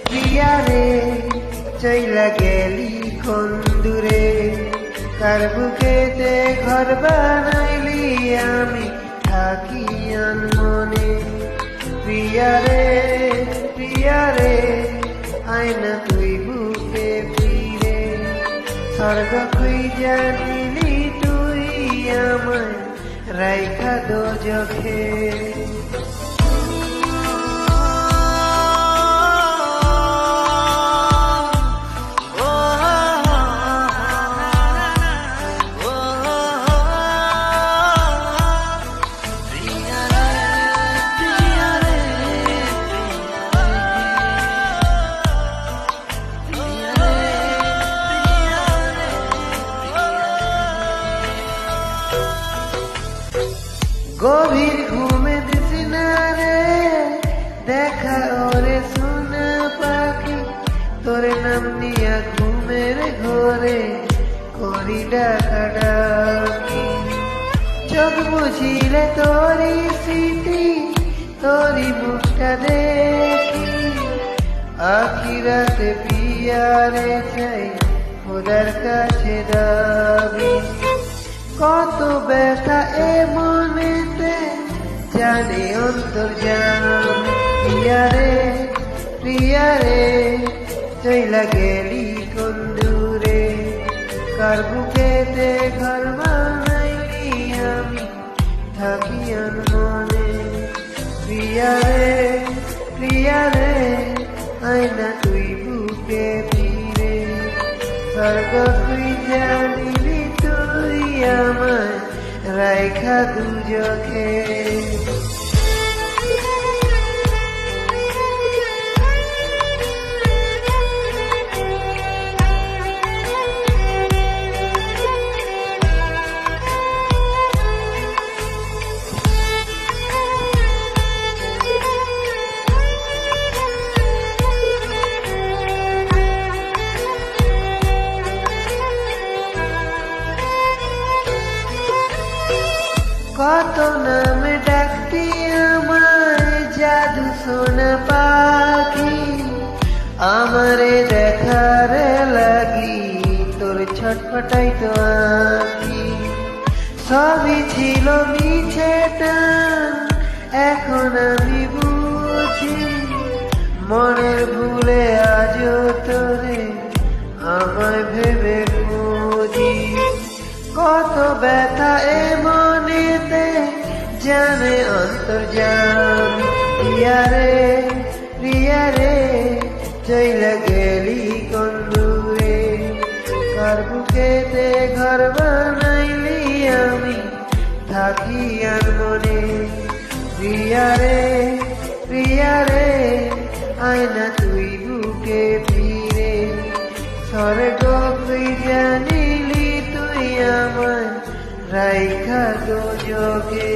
প্রিয়ারে চইলা গেলি কোন দূরে, কার বুকেতে ঘর বানাইলি আমি থাকি আনমনে। প্রিয়ারে আয়না তুই বুকে ফিরে, স্বর্গ খুঁজা নিলি তুই আমায় রাইখা দোজখে। গভীর ঘুমে দিছি না রে দেখা ওরে সোনা পাখি, তোরে নাম নিয়া ঘুমের ঘরে করি ডাকাডাকি। চোখ বুঝিলে তোরি স্মৃতি তোরি মুখটা দেখি, আখিরাতে প্রিয়ারে চাই খোদার কাছে দাবি। কত ব্যথা এ মনেতে জানে অন্তর্যাম। প্রিয়ারে চইলা গেলি কোন দূরে, কার বুকেতে ঘর বানাইলি আমি থাকি আনমনে। প্রিয়ারে আয়না তুই বুকে ফিরে, স্বর্গ খুঁজা নিলি তুই আমায় রাইখা দুজখে। কত নামে ডাকতি আমায় জাদু সোনা পাখি, আমারে দেখার লাগি তোর ছটফটাই তো আঁখি। সবই ছিল মিছে টান এখন আমি বুঝি, মনের ভুলে আজও তোরে আমায় ভেবে খুঁজি। কত ব্যথা এ মনেতে জানে অন্তর্যাম। প্রিয়ারে চইলা গেলি কোন দূরে, কার বুকেতে ঘর বানাইলি আমি থাকি আনমনে। প্রিয়ারে আয়না তুই বুকে ফিরে, স্বর্গ খুঁজা নিলি তুই আমায় রাইখা দোজখে।